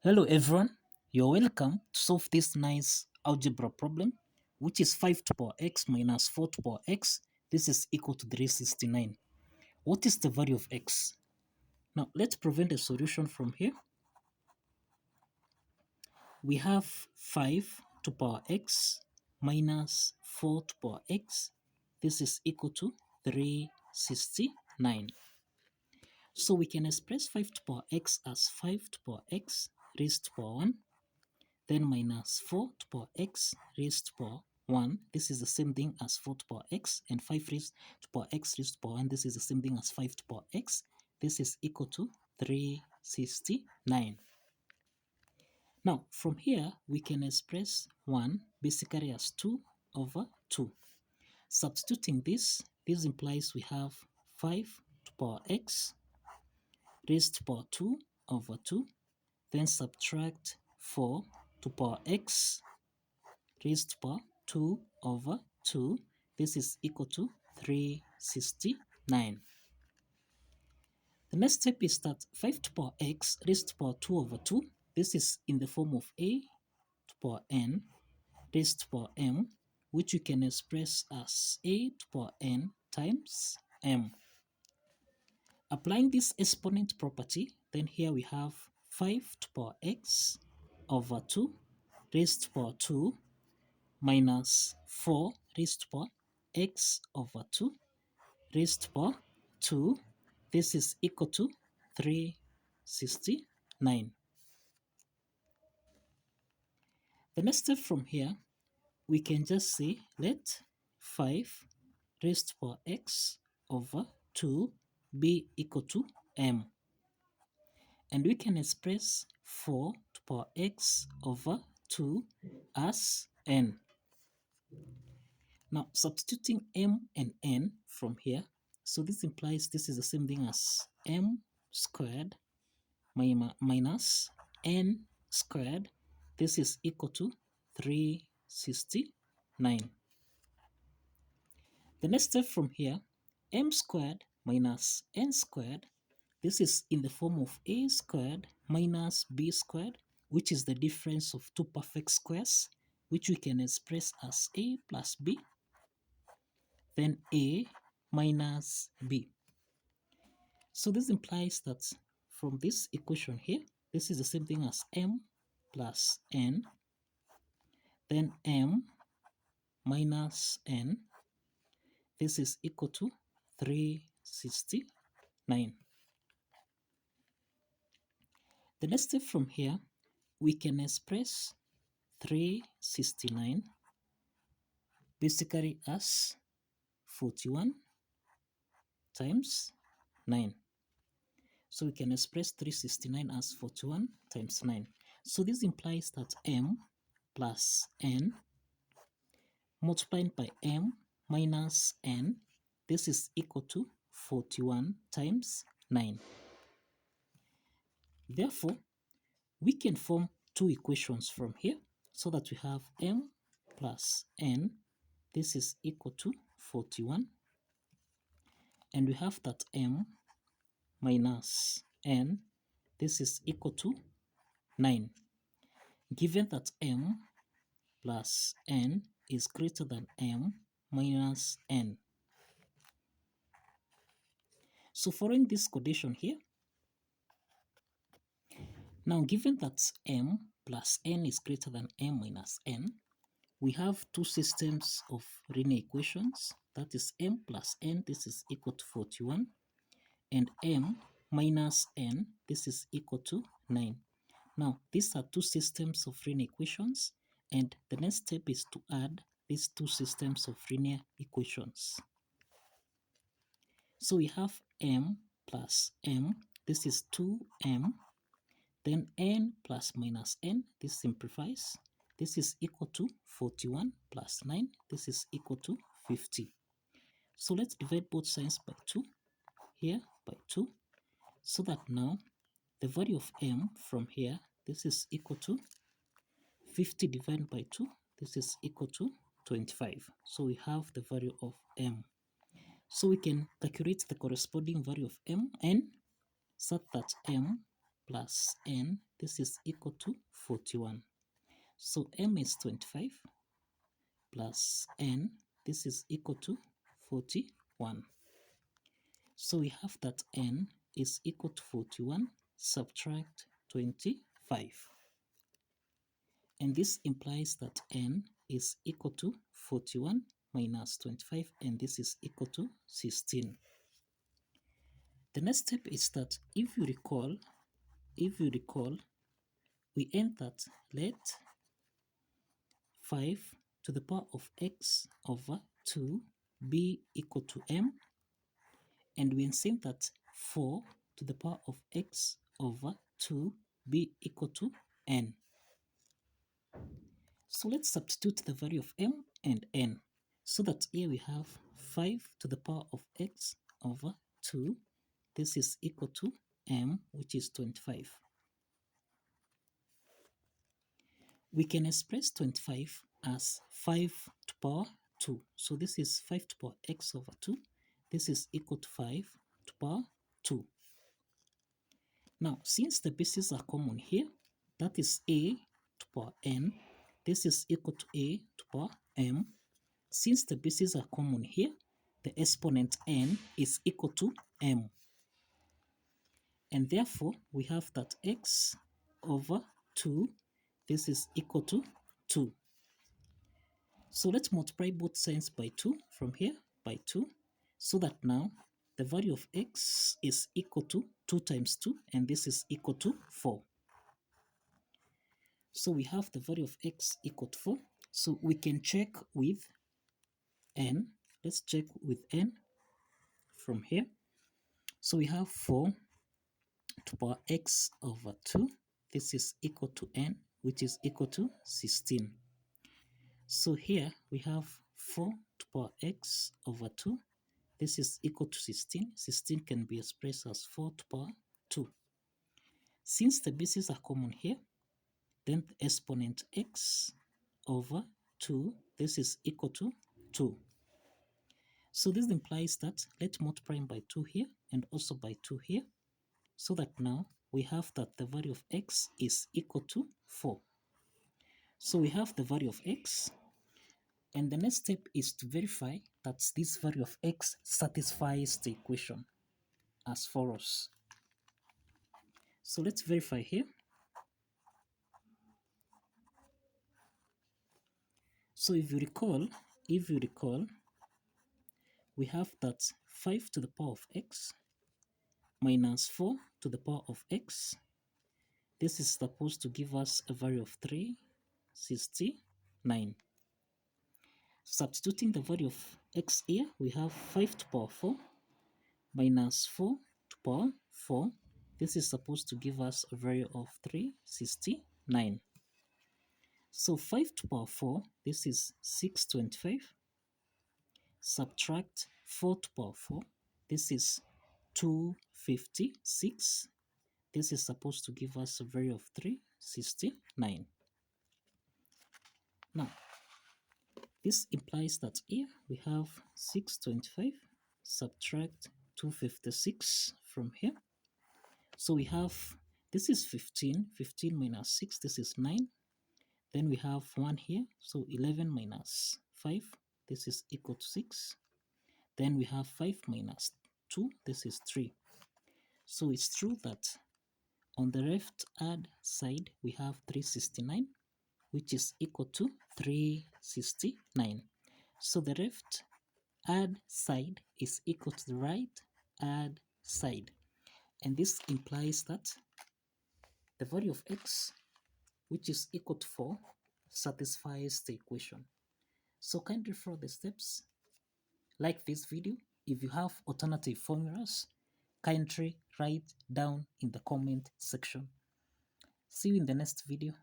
Hello everyone, you're welcome to solve this nice algebra problem, which is 5 to power x minus 4 to power x. This is equal to 369. What is the value of x? Now let's prevent a solution from here. We have 5 to power x minus 4 to power x. This is equal to 369. So we can express 5 to power x as 5 to power x raised to power 1, then minus 4 to power x raised to power 1. This is the same thing as 4 to power x, and 5 raised to power x raised to power 1. This is the same thing as 5 to power x. This is equal to 369. Now, from here, we can express 1 basically as 2 over 2. Substituting this implies we have 5 to power x raised to power 2 over 2, then subtract 4 to power x raised to power 2 over 2. This is equal to 369. The next step is that 5 to power x raised to power 2 over 2. This is in the form of a to power n raised to power m, which you can express as a to power n times m. Applying this exponent property, then here we have 5 to power x over 2 raised to power 2 minus 4 raised to power x over 2 raised to power 2. This is equal to 369. The next step from here, we can just say let 5 raised to power x over 2 be equal to m. And we can express 4 to power x over 2 as n. Now, substituting m and n from here, so this implies this is the same thing as m squared minus n squared. This is equal to 369. The next step from here, m squared minus n squared, this is in the form of a squared minus b squared, which is the difference of two perfect squares, which we can express as a plus b, then a minus b. So this implies that from this equation here, this is the same thing as m plus n, then m minus n. This is equal to 369. The next step from here, we can express 369 basically as 41 times 9. So we can express 369 as 41 times 9. So this implies that m plus n multiplied by m minus n, this is equal to 41 times 9. Therefore, we can form two equations from here so that we have m plus n, this is equal to 41, and we have that m minus n, this is equal to 9. Given that m plus n is greater than m minus n. So following this condition here, now given that m plus n is greater than m minus n, we have two systems of linear equations, that is m plus n, this is equal to 41, and m minus n, this is equal to 9. Now, these are two systems of linear equations, and the next step is to add these two systems of linear equations. So we have m plus m, this is 2m, then n plus minus n, this simplifies. This is equal to 41 plus 9, this is equal to 50. So let's divide both sides by 2, here by 2, so that now the value of m from here, this is equal to 50 divided by 2, this is equal to 25. So we have the value of m. So we can calculate the corresponding value of m n, such that m plus n, this is equal to 41. So m is 25 plus n, this is equal to 41. So we have that n is equal to 41, subtract 25. And this implies that n is equal to 41 minus 25, and this is equal to 16. The next step is that if you recall, we end that let 5 to the power of x over 2 be equal to m, and we assume that 4 to the power of x over 2 be equal to n. So let's substitute the value of m and n, so that here we have 5 to the power of x over 2. This is equal to m, which is 25. We can express 25 as 5 to power 2. So this is 5 to power x over 2. This is equal to 5 to power 2. Now, since the bases are common here, that is a to power n. This is equal to a to power m. Since the bases are common here, the exponent n is equal to m. And therefore, we have that x over 2, this is equal to 2. So let's multiply both sides by 2 from here, by 2, so that now the value of x is equal to 2 times 2, and this is equal to 4. So we have the value of x equal to 4. So we can check with n. Let's check with n from here. So we have 4 to power x over 2. This is equal to n, which is equal to 16. So here we have 4 to power x over 2. This is equal to 16. 16 can be expressed as 4 to power 2. Since the bases are common here, then the exponent x over 2, this is equal to 2. So this implies that let's multiply by 2 here and also by 2 here, so that now we have that the value of x is equal to 4. So we have the value of x, and the next step is to verify that this value of x satisfies the equation as follows. So let's verify here. So if you recall, we have that 5 to the power of x minus 4 to the power of x. This is supposed to give us a value of 369. Substituting the value of x here, we have 5 to power 4 minus 4 to power 4. This is supposed to give us a value of 369. So 5 to power 4, this is 625. Subtract 4 to power 4, this is 256. This is supposed to give us a value of 369. Now, this implies that here we have 625, subtract 256 from here. So we have, this is 15, 15 minus 6, this is 9. Then we have 1 here, so 11 minus 5, this is equal to 6. Then we have 5 minus 2, this is 3. So it's true that on the left hand side, we have 369, which is equal to 369. So the left hand side is equal to the right hand side. And this implies that the value of x, which is equal to 4, satisfies the equation. So kindly follow the steps. Like this video. If you have alternative formulas, kindly write down in the comment section. See you in the next video.